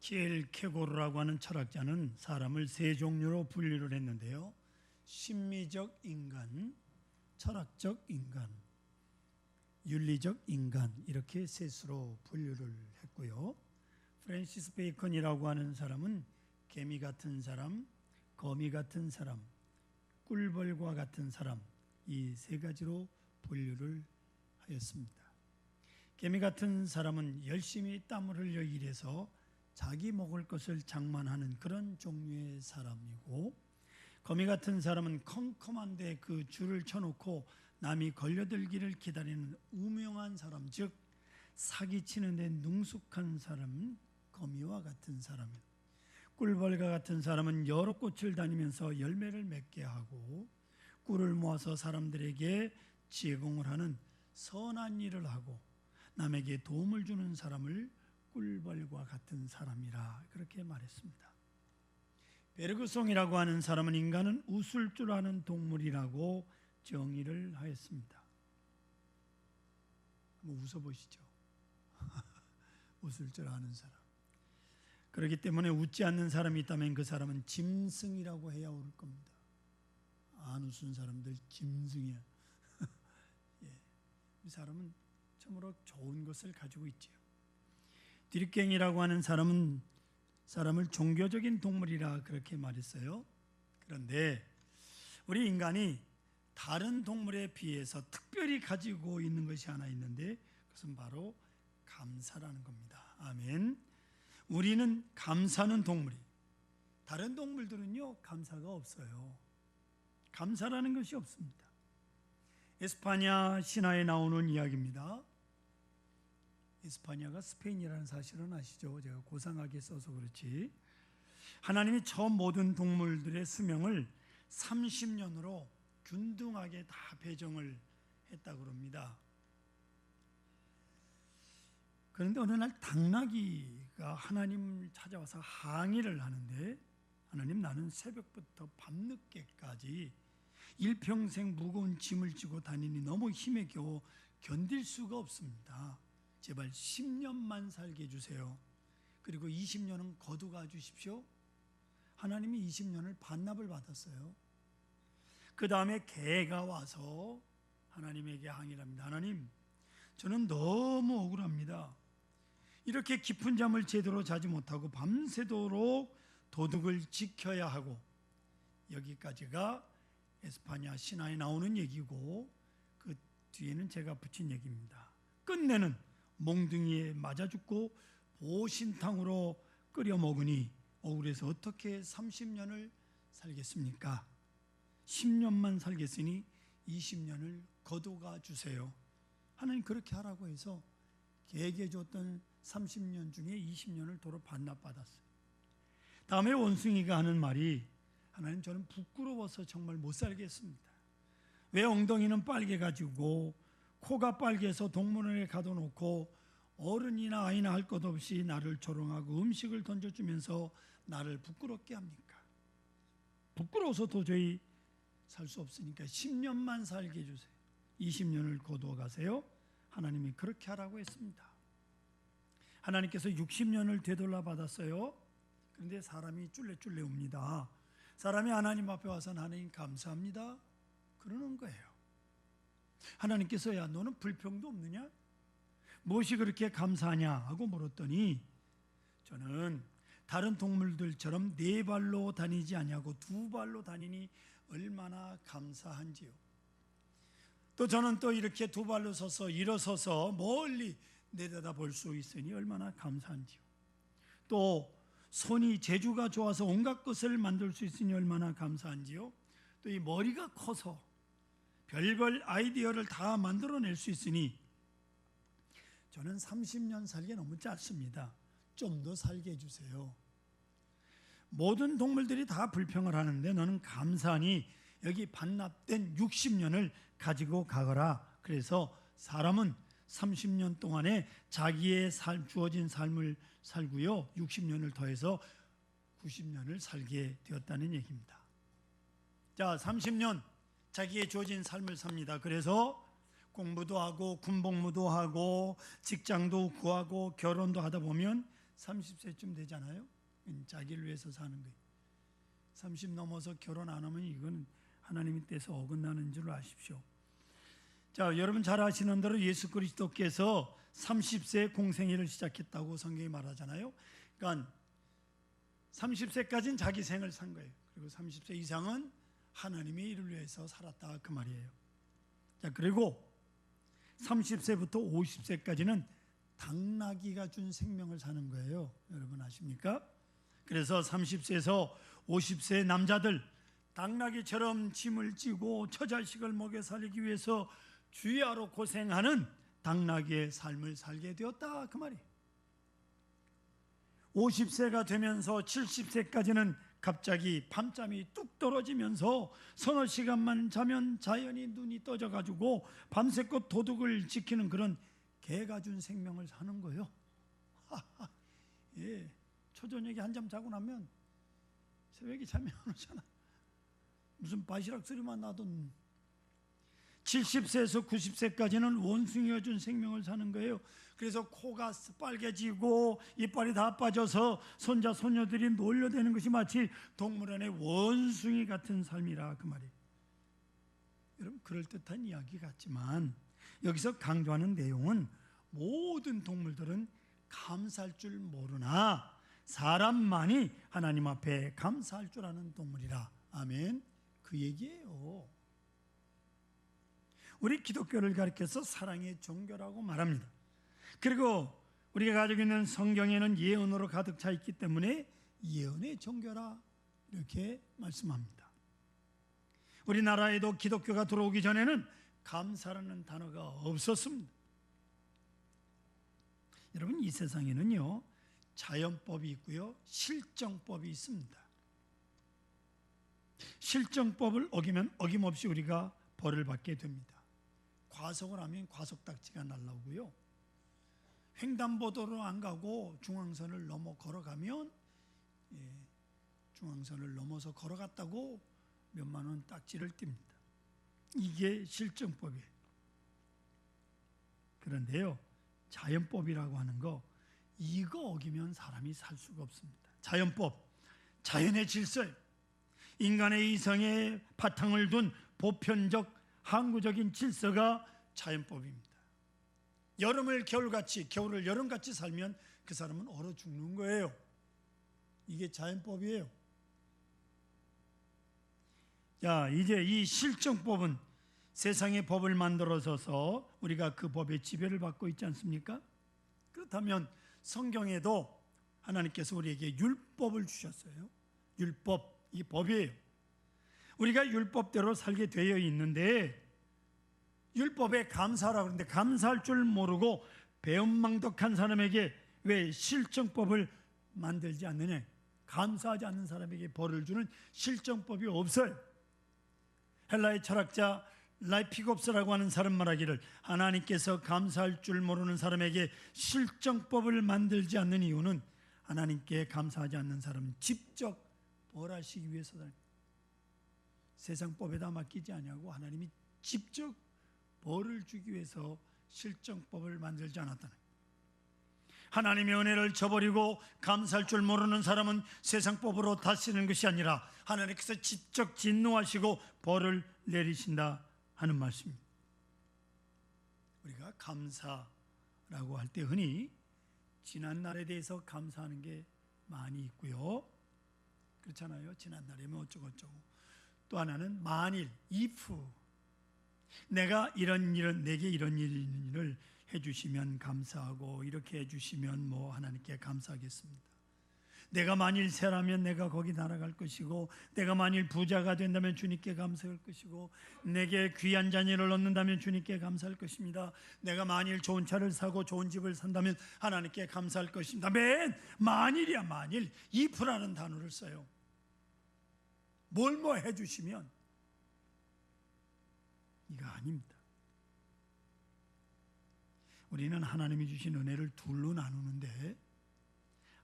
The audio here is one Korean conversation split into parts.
키엘케고르라고 하는 철학자는 사람을 세 종류로 분류를 했는데요. 심미적 인간, 철학적 인간, 윤리적 인간, 이렇게 셋으로 분류를 했고요. 프랜시스 베이컨이라고 하는 사람은 개미 같은 사람, 거미 같은 사람, 꿀벌과 같은 사람, 이 세 가지로 분류를 하였습니다. 개미 같은 사람은 열심히 땀을 흘려 일해서 자기 먹을 것을 장만하는 그런 종류의 사람이고, 거미 같은 사람은 컴컴한데 그 줄을 쳐놓고 남이 걸려들기를 기다리는 우명한 사람, 즉 사기치는 데 능숙한 사람, 거미와 같은 사람입니다. 꿀벌과 같은 사람은 여러 꽃을 다니면서 열매를 맺게 하고 꿀을 모아서 사람들에게 제공을 하는 선한 일을 하고 남에게 도움을 주는 사람을 꿀벌과 같은 사람이라 그렇게 말했습니다. 베르그송이라고 하는 사람은 인간은 웃을 줄 아는 동물이라고 정의를 하였습니다. 한번 웃어보시죠. 웃을 줄 아는 사람. 그렇기 때문에 웃지 않는 사람이 있다면 그 사람은 짐승이라고 해야 올 겁니다. 안 웃은 사람들 짐승이야. 예. 이 사람은 참으로 좋은 것을 가지고 있지요. 디귿갱이라고 하는 사람은 사람을 종교적인 동물이라 그렇게 말했어요. 그런데 우리 인간이 다른 동물에 비해서 특별히 가지고 있는 것이 하나 있는데 그것은 바로 감사라는 겁니다. 아멘. 우리는 감사는 동물이, 다른 동물들은요 감사가 없어요. 감사라는 것이 없습니다. 에스파냐 신화에 나오는 이야기입니다. 에스파냐가 스페인이라는 사실은 아시죠? 제가 고상하게 써서 그렇지. 하나님이 처음 모든 동물들의 수명을 30년으로 균등하게 다 배정을 했다고 합니다. 그런데 어느 날 당나귀가 하나님을 찾아와서 항의를 하는데, 하나님, 나는 새벽부터 밤늦게까지 일평생 무거운 짐을 지고 다니니 너무 힘에 겨워 견딜 수가 없습니다. 제발 10년만 살게 해주세요. 그리고 20년은 거두가 주십시오. 하나님이 20년을 반납을 받았어요. 그 다음에 개가 와서 하나님에게 항의를 합니다. 하나님, 저는 너무 억울합니다. 이렇게 깊은 잠을 제대로 자지 못하고 밤새도록 도둑을 지켜야 하고, 여기까지가 에스파냐 신화에 나오는 얘기고 그 뒤에는 제가 붙인 얘기입니다. 끝내는 몽둥이에 맞아 죽고 보신탕으로 끓여 먹으니 억울해서 어떻게 30년을 살겠습니까? 10년만 살겠으니 20년을 거두가 주세요. 하나님 그렇게 하라고 해서 개에게 줬던 30년 중에 20년을 도로 반납받았어요. 다음에 원숭이가 하는 말이, 하나님, 저는 부끄러워서 정말 못 살겠습니다. 왜 엉덩이는 빨개가지고 코가 빨개서 동물원에 가둬놓고 어른이나 아이나 할 것 없이 나를 조롱하고 음식을 던져주면서 나를 부끄럽게 합니까? 부끄러워서 도저히 살 수 없으니까 10년만 살게 해주세요. 20년을 거두어 가세요. 하나님이 그렇게 하라고 했습니다. 하나님께서 60년을 되돌려 받았어요. 그런데 사람이 쫄래쫄래 옵니다. 사람이 하나님 앞에 와서 하나님 감사합니다 그러는 거예요. 하나님께서 야, 너는 불평도 없느냐? 무엇이 그렇게 감사하냐 하고 물었더니, 저는 다른 동물들처럼 네 발로 다니지 아니하고 두 발로 다니니 얼마나 감사한지요. 또 저는 또 이렇게 두 발로 서서 일어서서 멀리 내려다 볼 수 있으니 얼마나 감사한지요. 또 손이 재주가 좋아서 온갖 것을 만들 수 있으니 얼마나 감사한지요. 또 이 머리가 커서 별별 아이디어를 다 만들어낼 수 있으니 저는 30년 살기 너무 짧습니다. 좀 더 살게 해주세요. 모든 동물들이 다 불평을 하는데 너는 감사하니 여기 반납된 60년을 가지고 가거라. 그래서 사람은 30년 동안에 자기의 주어진 삶을 살고요, 60년을 더해서 90년을 살게 되었다는 얘기입니다. 자, 30년 자기의 주어진 삶을 삽니다. 그래서 공부도 하고 군복무도 하고 직장도 구하고 결혼도 하다 보면 30세쯤 되잖아요. 자기를 위해서 사는 거예요. 30 넘어서 결혼 안 하면 이건 하나님의 뜻에 어긋나는 줄 아십시오. 자, 여러분 잘 아시는 대로 예수 그리스도께서 30세에 공생애를 시작했다고 성경이 말하잖아요. 그러니까 30세까지는 자기 생을 산 거예요. 그리고 30세 이상은 하나님의 일을 위해서 살았다 그 말이에요. 자, 그리고 30세부터 50세까지는 당나귀가 준 생명을 사는 거예요. 여러분 아십니까? 그래서 30세에서 50세 남자들 당나귀처럼 짐을 지고 처자식을 먹여 살리기 위해서 주야로 고생하는 당나귀의 삶을 살게 되었다 그 말이에요. 50세가 되면서 70세까지는 갑자기 밤잠이 뚝 떨어지면서 서너 시간만 자면 자연히 눈이 떠져가지고 밤새껏 도둑을 지키는 그런 개가 준 생명을 사는 거예요. 예, 초저녁에 한잠 자고 나면 새벽에 잠이 안 오잖아. 무슨 바시락 소리만 나던 70세에서 90세까지는 원숭이가 준 생명을 사는 거예요. 그래서 코가 빨개지고 이빨이 다 빠져서 손자 손녀들이 놀려대는 것이 마치 동물원의 원숭이 같은 삶이라 그 말이에요. 여러분 그럴듯한 이야기 같지만 여기서 강조하는 내용은 모든 동물들은 감사할 줄 모르나 사람만이 하나님 앞에 감사할 줄 아는 동물이라. 아멘. 그 얘기예요. 우리 기독교를 가리켜서 사랑의 종교라고 말합니다. 그리고 우리가 가지고 있는 성경에는 예언으로 가득 차 있기 때문에 예언의 종교라 이렇게 말씀합니다. 우리나라에도 기독교가 들어오기 전에는 감사라는 단어가 없었습니다. 여러분 이 세상에는요 자연법이 있고요 실정법이 있습니다. 실정법을 어기면 어김없이 우리가 벌을 받게 됩니다. 과속을 하면 과속딱지가 날라오고요. 횡단보도로 안 가고 중앙선을 넘어 걸어가면 중앙선을 넘어서 걸어갔다고 몇만 원 딱지를 띱니다. 이게 실정법이에요. 그런데요 자연법이라고 하는 거 이거 어기면 사람이 살 수가 없습니다. 자연법, 자연의 질서예요. 인간의 이성에 바탕을 둔 보편적 항구적인 질서가 자연법입니다. 여름을 겨울같이 겨울을 여름같이 살면 그 사람은 얼어 죽는 거예요. 이게 자연법이에요. 자, 이제 이 실정법은 세상의 법을 만들어서서 우리가 그 법의 지배를 받고 있지 않습니까? 그렇다면 성경에도 하나님께서 우리에게 율법을 주셨어요. 율법, 이 법이에요. 우리가 율법대로 살게 되어 있는데 율법에 감사하라고 그러는데 감사할 줄 모르고 배은망덕한 사람에게 왜 실정법을 만들지 않느냐? 감사하지 않는 사람에게 벌을 주는 실정법이 없어요. 헬라의 철학자 라이피곱스라고 하는 사람 말하기를 하나님께서 감사할 줄 모르는 사람에게 실정법을 만들지 않는 이유는 하나님께 감사하지 않는 사람은 직접 벌하시기 위해서다. 세상 법에다 맡기지 아니하고 하나님이 직접 벌을 주기 위해서 실정법을 만들지 않았다는 거예요. 하나님의 은혜를 저버리고 감사할 줄 모르는 사람은 세상 법으로 다스리는 것이 아니라 하나님께서 직접 진노하시고 벌을 내리신다 하는 말씀입니다. 우리가 감사라고 할 때 흔히 지난 날에 대해서 감사하는 게 많이 있고요. 그렇잖아요. 지난 날이면 어쩌고 또 하나는 만일, if 내가 내게 이런 일을 해주시면 감사하고 이렇게 해주시면 뭐 하나님께 감사하겠습니다. 내가 만일 새라면 내가 거기 날아갈 것이고 내가 만일 부자가 된다면 주님께 감사할 것이고 내게 귀한 자녀를 얻는다면 주님께 감사할 것입니다. 내가 만일 좋은 차를 사고 좋은 집을 산다면 하나님께 감사할 것입니다. 맨 만일이야. 만일 if라는 단어를 써요. 뭘 뭐 해주시면 이거 아닙니다. 우리는 하나님이 주신 은혜를 둘로 나누는데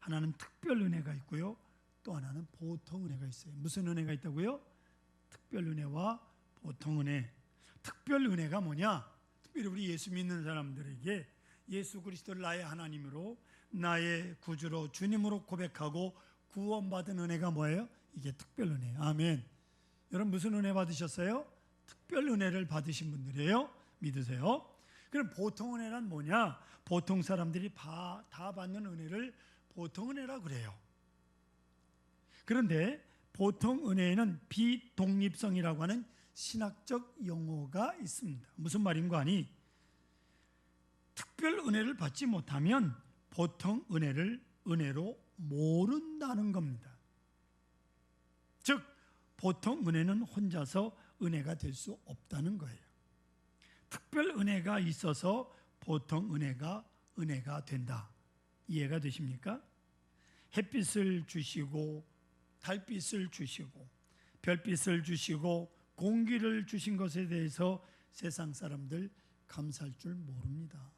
하나는 특별 은혜가 있고요. 또 하나는 보통 은혜가 있어요. 무슨 은혜가 있다고요? 특별 은혜와 보통 은혜. 특별 은혜가 뭐냐? 특별히 우리 예수 믿는 사람들에게 예수 그리스도를 나의 하나님으로 나의 구주로 주님으로 고백하고 구원받은 은혜가 뭐예요? 이게 특별 은혜예요. 아멘. 여러분 무슨 은혜 받으셨어요? 특별 은혜를 받으신 분들이에요. 믿으세요? 그럼 보통 은혜란 뭐냐? 보통 사람들이 다 받는 은혜를 보통 은혜라 그래요. 그런데 보통 은혜에는 비독립성이라고 하는 신학적 용어가 있습니다. 무슨 말인가 하니 특별 은혜를 받지 못하면 보통 은혜를 은혜로 모른다는 겁니다. 즉 보통 은혜는 혼자서 은혜가 될 수 없다는 거예요. 특별 은혜가 있어서 보통 은혜가 된다. 이해가 되십니까? 햇빛을 주시고 달빛을 주시고 별빛을 주시고 공기를 주신 것에 대해서 세상 사람들 감사할 줄 모릅니다.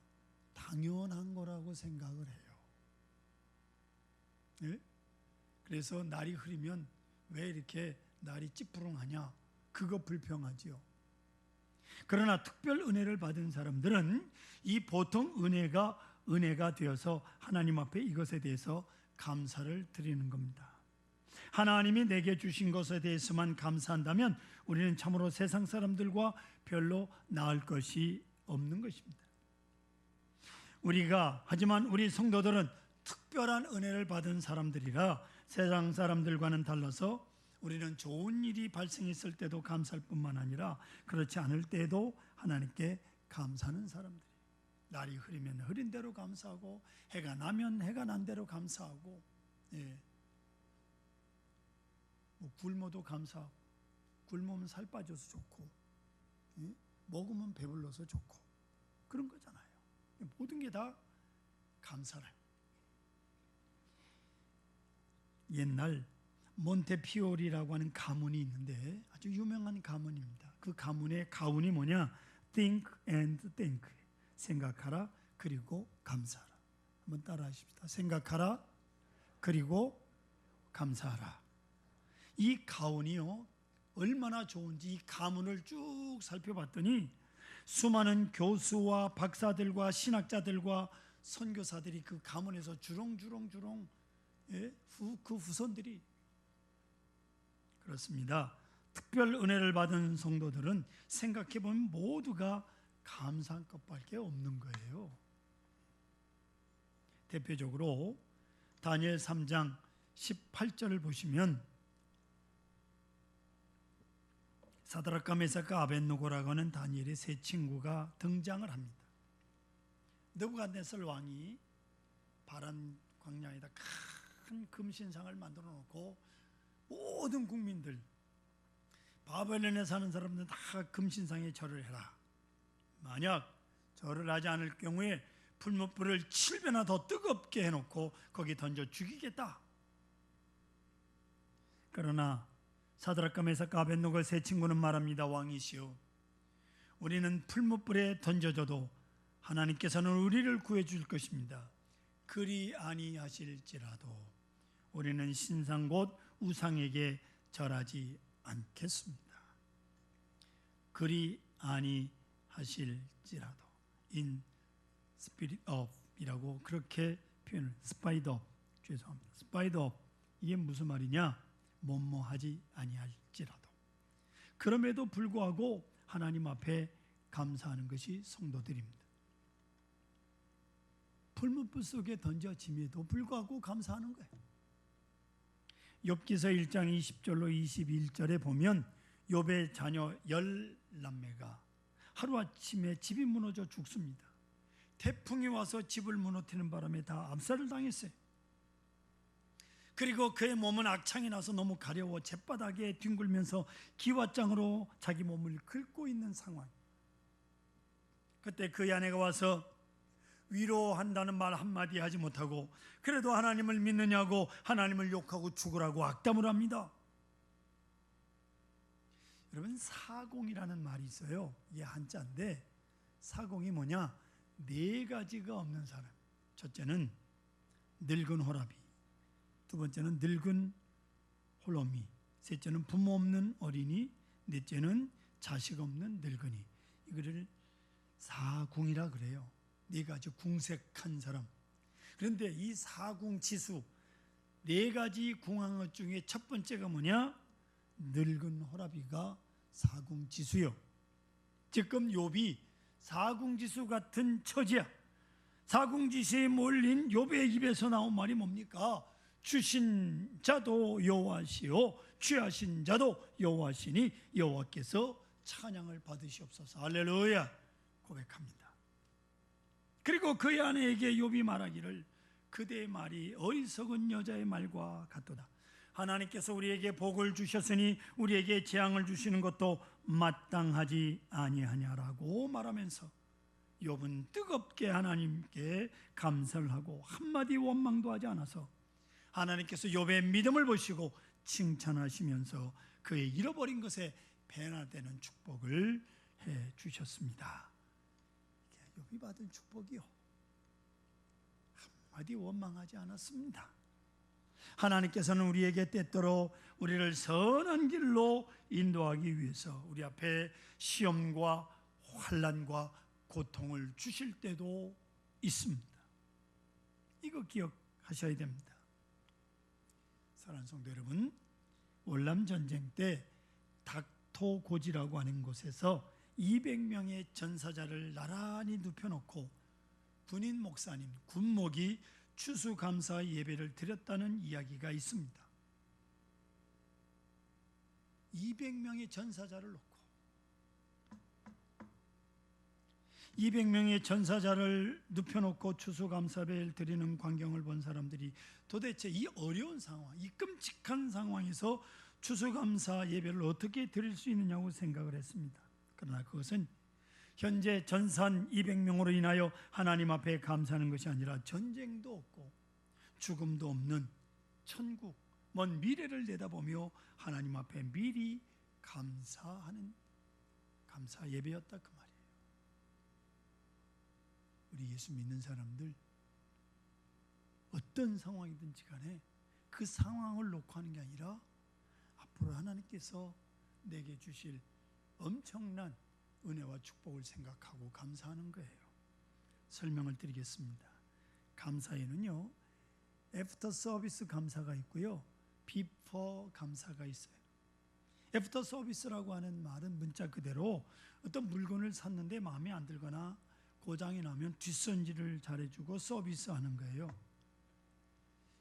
당연한 거라고 생각을 해요. 네? 그래서 날이 흐리면 왜 이렇게 날이 찌푸렁하냐? 그거 불평하지요. 그러나 특별 은혜를 받은 사람들은 이 보통 은혜가 되어서 하나님 앞에 이것에 대해서 감사를 드리는 겁니다. 하나님이 내게 주신 것에 대해서만 감사한다면 우리는 참으로 세상 사람들과 별로 나을 것이 없는 것입니다. 하지만 우리 성도들은 특별한 은혜를 받은 사람들이라 세상 사람들과는 달라서 우리는 좋은 일이 발생했을 때도 감사할 뿐만 아니라 그렇지 않을 때도 하나님께 감사하는 사람들이에요. 날이 흐리면 흐린 대로 감사하고 해가 나면 해가 난 대로 감사하고 굶어도 감사하고 굶으면 살 빠져서 좋고 먹으면 배불러서 좋고 그런 거잖아요. 모든 게 다 감사를. 옛날 몬테피오리라고 하는 가문이 있는데 아주 유명한 가문입니다. 그 가문의 가훈이 뭐냐? Think and think. 생각하라 그리고 감사하라. 한번 따라 하십시다. 생각하라 그리고 감사하라. 이 가훈이요 얼마나 좋은지 이 가문을 쭉 살펴봤더니 수많은 교수와 박사들과 신학자들과 선교사들이 그 가문에서 주렁주렁 그 후손들이 그렇습니다. 특별 은혜를 받은 성도들은 생각해보면 모두가 감사한 것밖에 없는 거예요. 대표적으로 다니엘 3장 18절을 보시면 사드락과 메삭과 아벳느고라고 하는 다니엘의 세 친구가 등장을 합니다. 느부갓네살 왕이 바람 광야에다 큰 금신상을 만들어 놓고 모든 국민들 바벨론에 사는 사람들은 다 금신상에 절을 해라. 만약 절을 하지 않을 경우에 풀무불을 7배나 더 뜨겁게 해놓고 거기 던져 죽이겠다. 그러나 사드락과 메삭과 아벳느고 세 친구는 말합니다. 왕이시여, 우리는 풀무불에 던져져도 하나님께서는 우리를 구해줄 것입니다. 그리 아니하실지라도 우리는 신상 곧 우상에게 절하지 않겠습니다. 그리 아니하실지라도 in spirit of 이라고 그렇게 표현을 spite of 죄송합니다. spite of 이게 무슨 말이냐? 뭐뭐하지 아니할지라도 그럼에도 불구하고 하나님 앞에 감사하는 것이 성도들입니다. 풀무불 속에 던져짐에도 불구하고 감사하는 거예요. 욥기서 1장 20절로 21절에 보면 욥의 자녀 10남매가 하루아침에 집이 무너져 죽습니다. 태풍이 와서 집을 무너뜨리는 바람에 다 압살을 당했어요. 그리고 그의 몸은 악창이 나서 너무 가려워 잿바닥에 뒹굴면서 기왓장으로 자기 몸을 긁고 있는 상황. 그때 그의 아내가 와서 위로한다는 말 한마디 하지 못하고 그래도 하나님을 믿느냐고 하나님을 욕하고 죽으라고 악담을 합니다. 여러분, 사공이라는 말이 있어요. 이게 한자인데 사공이 뭐냐? 네 가지가 없는 사람. 첫째는 늙은 호라비, 두 번째는 늙은 홀로미, 셋째는 부모 없는 어린이, 넷째는 자식 없는 늙은이. 이거를 사궁이라 그래요. 네 가지 궁색한 사람. 그런데 이 사궁지수 네 가지 궁합 중에 첫 번째가 뭐냐? 늙은 호라비가 사궁지수요. 지금 욥이 사궁지수 같은 처지야. 사궁지수에 몰린 욥의 입에서 나온 말이 뭡니까? 주신 자도 여호와시요 취하신 자도 여호와시니 여호와께서 찬양을 받으시옵소서. 할렐루야 고백합니다. 그리고 그의 아내에게 욥이 말하기를 그대의 말이 어리석은 여자의 말과 같도다. 하나님께서 우리에게 복을 주셨으니 우리에게 재앙을 주시는 것도 마땅하지 아니하냐라고 말하면서 욥은 뜨겁게 하나님께 감사를 하고 한마디 원망도 하지 않아서 하나님께서 욥의 믿음을 보시고 칭찬하시면서 그의 잃어버린 것에 변화되는 축복을 해 주셨습니다. 욥이 받은 축복이요, 한마디 원망하지 않았습니다. 하나님께서는 우리에게 때때로 우리를 선한 길로 인도하기 위해서 우리 앞에 시험과 환난과 고통을 주실 때도 있습니다. 이거 기억하셔야 됩니다. 사랑하는 성도 여러분, 월남 전쟁 때 닥토고지라고 하는 곳에서 200명의 전사자를 나란히 눕혀놓고 군인 목사님, 군목이 추수감사 예배를 드렸다는 이야기가 있습니다. 200명의 전사자를 놓고 200명의 전사자를 눕혀놓고 추수감사배를 드리는 광경을 본 사람들이 도대체 이 어려운 상황, 이 끔찍한 상황에서 추수감사 예배를 어떻게 드릴 수 있느냐고 생각을 했습니다. 그러나 그것은 현재 전산 200명으로 인하여 하나님 앞에 감사하는 것이 아니라 전쟁도 없고 죽음도 없는 천국, 먼 미래를 내다보며 하나님 앞에 미리 감사하는 감사 예배였다 그 말이에요. 우리 예수 믿는 사람들 어떤 상황이든지 간에 그 상황을 놓고 하는 게 아니라 앞으로 하나님께서 내게 주실 엄청난 은혜와 축복을 생각하고 감사하는 거예요. 설명을 드리겠습니다. 감사에는요, 애프터 서비스 감사가 있고요, 비포 감사가 있어요. 애프터 서비스라고 하는 말은 문자 그대로 어떤 물건을 샀는데 마음에 안 들거나 고장이 나면 뒷손질을 잘해주고 서비스하는 거예요.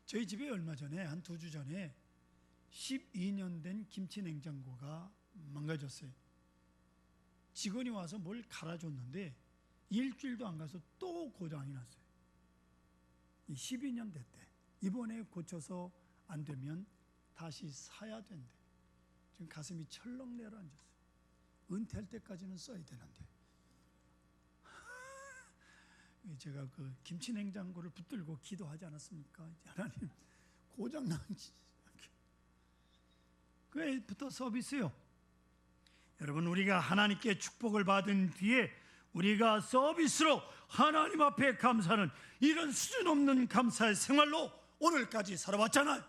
저희 집에 얼마 전에 한 2주 전에 12년 된 김치 냉장고가 망가졌어요. 직원이 와서 뭘 갈아줬는데 일주일도 안 가서 또 고장이 났어요. 12년 됐대. 이번에 고쳐서 안 되면 다시 사야 된대. 지금 가슴이 철렁 내려앉았어요. 은퇴할 때까지는 써야 되는데. 제가 그 김치 냉장고를 붙들고 기도하지 않았습니까? 하나님 고장 나지 않게. 그게부터 서비스요. 여러분, 우리가 하나님께 축복을 받은 뒤에 우리가 서비스로 하나님 앞에 감사하는 이런 수준 없는 감사의 생활로 오늘까지 살아왔잖아요.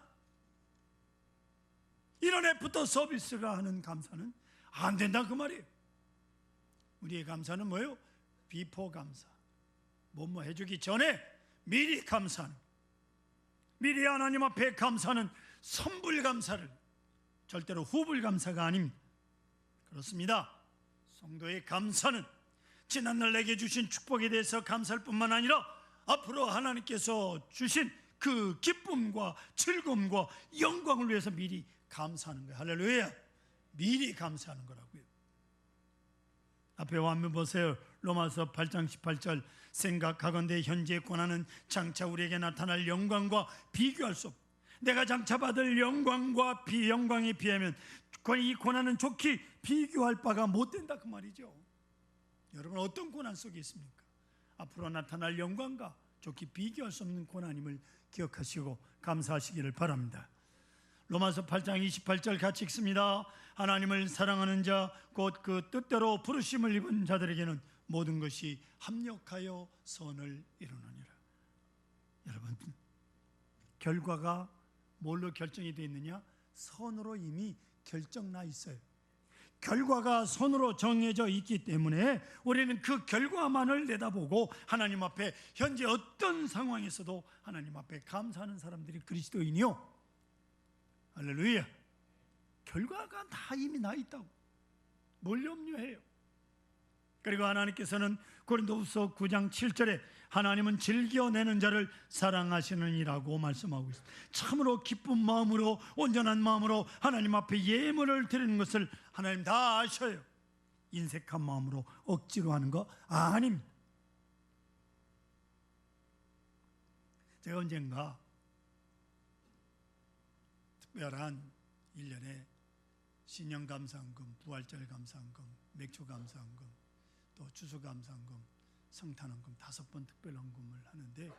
이런 애프터 서비스가 하는 감사는 안 된다 그 말이에요. 우리의 감사는 뭐예요? 비포 감사. 뭐뭐 해주기 전에 미리 감사하는, 미리 하나님 앞에 감사하는 선불 감사를, 절대로 후불 감사가 아닙니다. 그렇습니다. 성도의 감사는 지난날 내게 주신 축복에 대해서 감사할 뿐만 아니라 앞으로 하나님께서 주신 그 기쁨과 즐거움과 영광을 위해서 미리 감사하는 거예요. 할렐루야. 미리 감사하는 거라고요. 앞에 화면 보세요. 로마서 8장 18절. 생각하건대 현재의 고난은 장차 우리에게 나타날 영광과 비교할 수 없고 내가 장차 받을 영광과 영광에 비하면 이 고난은 좋게 비교할 바가 못 된다 그 말이죠. 여러분, 어떤 고난 속에 있습니까? 앞으로 나타날 영광과 좋게 비교할 수 없는 고난임을 기억하시고 감사하시기를 바랍니다. 로마서 8장 28절 같이 읽습니다. 하나님을 사랑하는 자 곧 그 뜻대로 부르심을 입은 자들에게는 모든 것이 합력하여 선을 이루느니라. 여러분, 결과가 뭘로 결정이 되어 있느냐? 선으로 이미 결정 나 있어요. 결과가 손으로 정해져 있기 때문에 우리는 그 결과만을 내다보고 하나님 앞에 현재 어떤 상황에서도 하나님 앞에 감사하는 사람들이 그리스도인이요. 할렐루야. 결과가 다 이미 나 있다고. 뭘 염려해요? 그리고 하나님께서는 고린도후서 9장 7절에 하나님은 즐겨내는 자를 사랑하시느니라고 말씀하고 있습니다. 참으로 기쁜 마음으로 온전한 마음으로 하나님 앞에 예물을 드리는 것을 하나님 다 아셔요. 인색한 마음으로 억지로 하는 거 아닙니다. 제가 언젠가 특별한 1년에 신년감사헌금, 부활절 감사헌금, 맥주 감사헌금, 또 추수감사헌금, 성탄헌금 5번 특별헌금을 하는데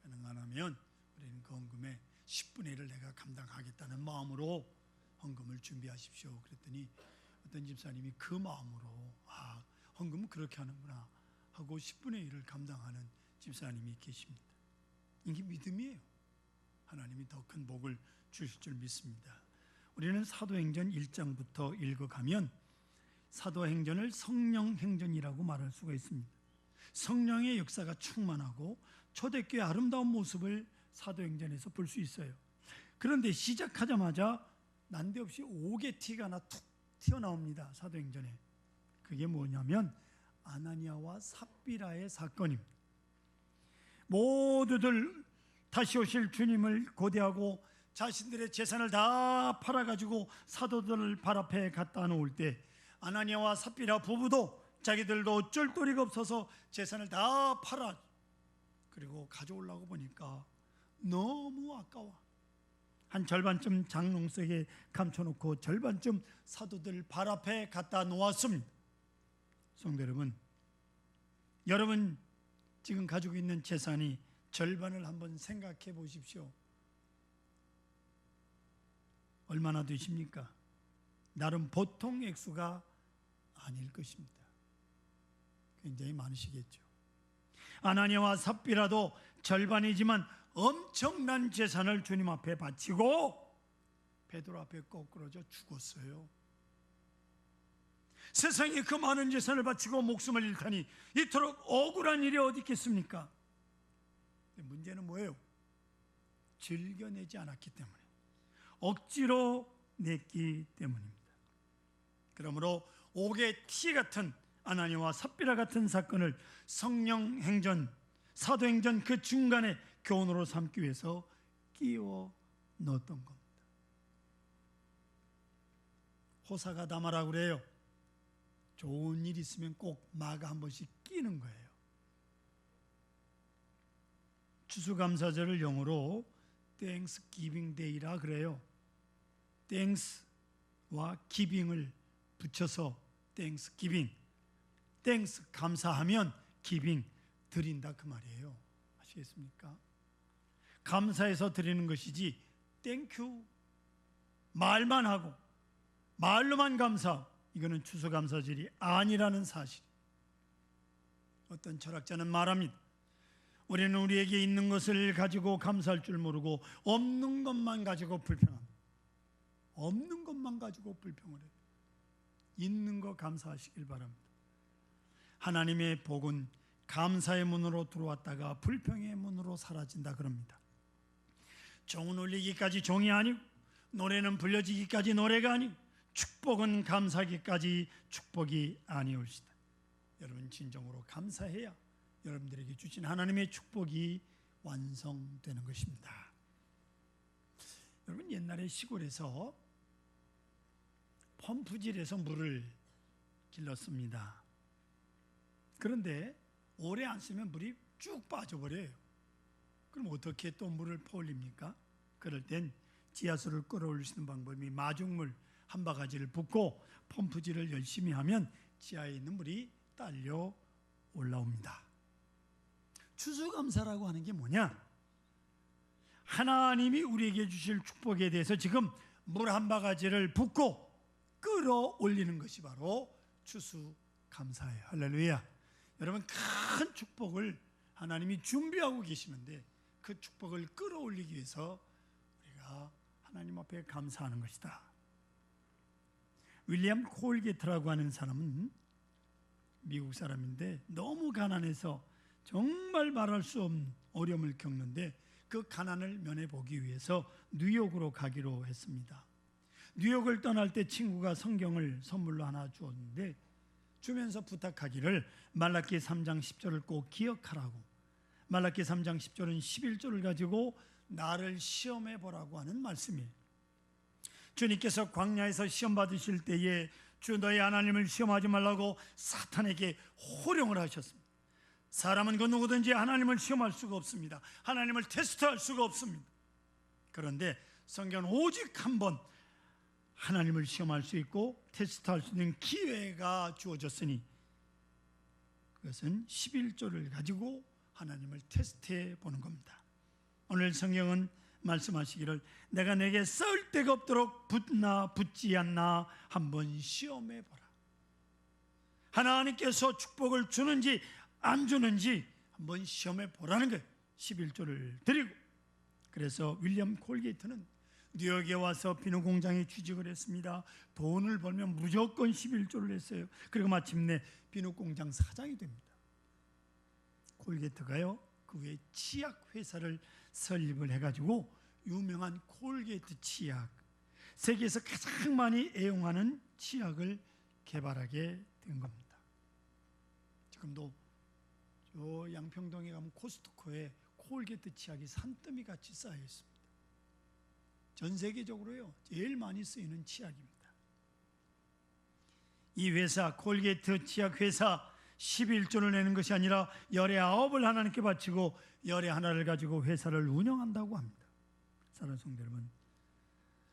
가능하면 우리는 그 헌금의 10분의 1을 내가 감당하겠다는 마음으로 헌금을 준비하십시오. 그랬더니 어떤 집사님이 그 마음으로 헌금은 그렇게 하는구나 하고 10분의 1을 감당하는 집사님이 계십니다. 이게 믿음이에요. 하나님이 더 큰 복을 주실 줄 믿습니다. 우리는 사도행전 1장부터 읽어가면 사도행전을 성령행전이라고 말할 수가 있습니다. 성령의 역사가 충만하고 초대교회의 아름다운 모습을 사도행전에서 볼 수 있어요. 그런데 시작하자마자 난데없이 옥의 티가 하나 툭 튀어나옵니다. 사도행전에. 그게 뭐냐면 아나니아와 삽비라의 사건입니다. 모두들 다시 오실 주님을 고대하고 자신들의 재산을 다 팔아가지고 사도들을 발 앞에 갖다 놓을 때 아나니아와 삽비라 부부도 자기들도 어쩔 도리가 없어서 재산을 다 팔아 그리고 가져오려고 보니까 너무 아까워. 한 절반쯤 장롱속에 감춰놓고 절반쯤 사도들 발 앞에 갖다 놓았습니다. 성도 여러분 지금 가지고 있는 재산이 절반을 한번 생각해 보십시오. 얼마나 되십니까? 나름 보통 액수가 아닐 것입니다. 굉장히 많으시겠죠. 아나니아와 삽비라도 절반이지만 엄청난 재산을 주님 앞에 바치고 베드로 앞에 거꾸러져 죽었어요. 세상에 그 많은 재산을 바치고 목숨을 잃다니 이토록 억울한 일이 어디 있겠습니까? 문제는 뭐예요? 즐겨내지 않았기 때문에, 억지로 냈기 때문입니다. 그러므로 옥의 티 같은 아나니아와 삽비라 같은 사건을 성령행전, 사도행전 그 중간에 교훈으로 삼기 위해서 끼워 넣었던 겁니다. 호사가 담아라 그래요. 좋은 일 있으면 꼭 마가 한 번씩 끼는 거예요. 추수감사절을 영어로 Thanksgiving Day라 그래요. Thanks와 giving을 붙여서 Thanksgiving. Thanks 감사하면 giving 드린다 그 말이에요. 아시겠습니까? 감사해서 드리는 것이지 Thank you 말만 하고 말로만 감사, 이거는 추수감사절이 아니라는 사실. 어떤 철학자는 말합니다. 우리는 우리에게 있는 것을 가지고 감사할 줄 모르고 없는 것만 가지고 불평합니다. 없는 것만 가지고 불평을 해요. 있는 거 감사하시길 바랍니다. 하나님의 복은 감사의 문으로 들어왔다가 불평의 문으로 사라진다 그럽니다. 종은 울리기까지 종이 아니고 노래는 불려지기까지 노래가 아니고 축복은 감사하기까지 축복이 아니올시다. 여러분 진정으로 감사해야 여러분들에게 주신 하나님의 축복이 완성되는 것입니다. 여러분 옛날에 시골에서 펌프질에서 물을 길렀습니다. 그런데 오래 안 쓰면 물이 쭉 빠져버려요. 그럼 어떻게 또 물을 퍼올립니까? 그럴 땐 지하수를 끌어올릴 수 있는 방법이 마중물 한 바가지를 붓고 펌프질을 열심히 하면 지하에 있는 물이 딸려 올라옵니다. 추수감사라고 하는 게 뭐냐? 하나님이 우리에게 주실 축복에 대해서 지금 물 한 바가지를 붓고 끌어올리는 것이 바로 추수감사예요. 할렐루야. 여러분 큰 축복을 하나님이 준비하고 계시는데 그 축복을 끌어올리기 위해서 우리가 하나님 앞에 감사하는 것이다. 윌리엄 콜게트라고 하는 사람은 미국 사람인데 너무 가난해서 정말 말할 수 없는 어려움을 겪는데 그 가난을 면해보기 위해서 뉴욕으로 가기로 했습니다. 뉴욕을 떠날 때 친구가 성경을 선물로 하나 주었는데 주면서 부탁하기를 말라기 3장 10절을 꼭 기억하라고, 말라기 3장 10절은 11절을 가지고 나를 시험해 보라고 하는 말씀이에요. 주님께서 광야에서 시험 받으실 때에 주 너희 하나님을 시험하지 말라고 사탄에게 호령을 하셨습니다. 사람은 그 누구든지 하나님을 시험할 수가 없습니다. 하나님을 테스트할 수가 없습니다. 그런데 성경은 오직 한 번 하나님을 시험할 수 있고 테스트할 수 있는 기회가 주어졌으니 그것은 11조를 가지고 하나님을 테스트해 보는 겁니다. 오늘 성경은 말씀하시기를 내가 내게 싸울 데가 없도록 붙나 붙지 않나 한번 시험해 보라. 하나님께서 축복을 주는지 안 주는지 한번 시험해 보라는 거예요. 11조를 드리고. 그래서 윌리엄 콜게이트는 뉴욕에 와서 비누 공장에 취직을 했습니다. 돈을 벌면 무조건 11조를 했어요. 그리고 마침내 비누 공장 사장이 됩니다. 콜게이트가요, 그 후에 치약 회사를 설립을 해가지고 유명한 콜게이트 치약, 세계에서 가장 많이 애용하는 치약을 개발하게 된 겁니다. 지금도 저 양평동에 가면 코스트코에 콜게이트 치약이 산더미 같이 쌓여 있습니다. 전 세계적으로요 제일 많이 쓰이는 치약입니다. 이 회사 콜게이트 치약 회사 11조를 내는 것이 아니라 열의 9을 하나님께 바치고 열의 하나를 가지고 회사를 운영한다고 합니다. 사랑하는 성도 여러분,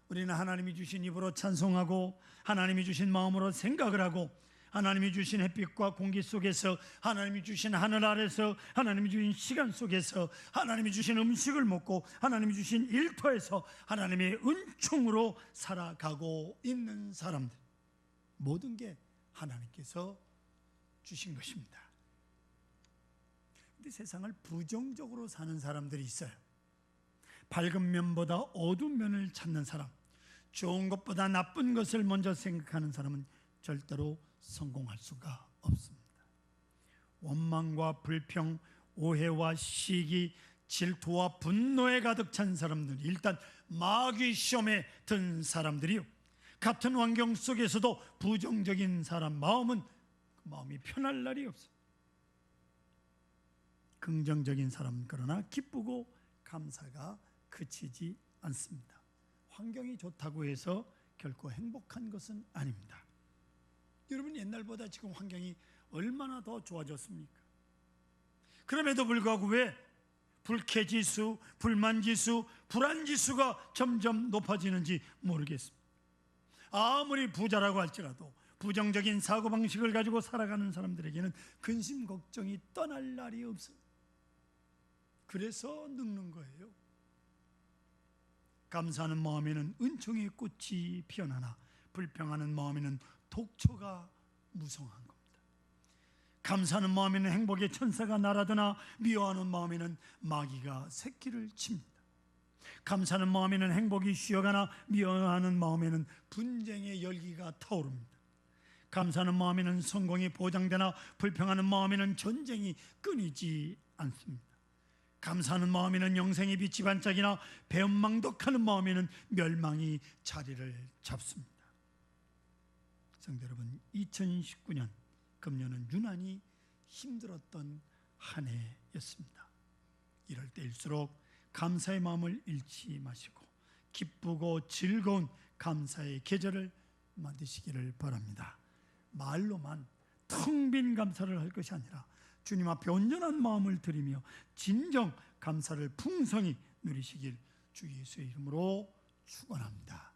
우리는 하나님이 주신 입으로 찬송하고 하나님이 주신 마음으로 생각을 하고 하나님이 주신 햇빛과 공기 속에서, 하나님이 주신 하늘 아래서, 하나님이 주신 시간 속에서, 하나님이 주신 음식을 먹고 하나님이 주신 일터에서 하나님의 은총으로 살아가고 있는 사람들, 모든 게 하나님께서 주신 것입니다. 그런데 세상을 부정적으로 사는 사람들이 있어요. 밝은 면보다 어두운 면을 찾는 사람, 좋은 것보다 나쁜 것을 먼저 생각하는 사람은 절대로 성공할 수가 없습니다. 원망과 불평, 오해와 시기, 질투와 분노에 가득 찬 사람들, 일단 마귀 시험에 든 사람들이요, 같은 환경 속에서도 부정적인 사람 마음은 그 마음이 편할 날이 없어요. 긍정적인 사람은 그러나 기쁘고 감사가 그치지 않습니다. 환경이 좋다고 해서 결코 행복한 것은 아닙니다. 여러분, 옛날보다 지금 환경이 얼마나 더 좋아졌습니까? 그럼에도 불구하고 왜 불쾌지수, 불만지수, 불안지수가 점점 높아지는지 모르겠습니다. 아무리 부자라고 할지라도 부정적인 사고방식을 가지고 살아가는 사람들에게는 근심 걱정이 떠날 날이 없어요. 그래서 늙는 거예요. 감사하는 마음에는 은총의 꽃이 피어나나 불평하는 마음에는 독초가 무성한 겁니다. 감사하는 마음에는 행복의 천사가 날아드나 미워하는 마음에는 마귀가 새끼를 칩니다. 감사하는 마음에는 행복이 쉬어가나 미워하는 마음에는 분쟁의 열기가 타오릅니다. 감사하는 마음에는 성공이 보장되나 불평하는 마음에는 전쟁이 끊이지 않습니다. 감사하는 마음에는 영생의 빛이 반짝이나 배은망덕하는 마음에는 멸망이 자리를 잡습니다. 성도 여러분, 2019년 금년은 유난히 힘들었던 한 해였습니다. 이럴 때일수록 감사의 마음을 잃지 마시고 기쁘고 즐거운 감사의 계절을 만드시기를 바랍니다. 말로만 텅 빈 감사를 할 것이 아니라 주님 앞에 온전한 마음을 드리며 진정 감사를 풍성히 누리시길 주 예수의 이름으로 축원합니다.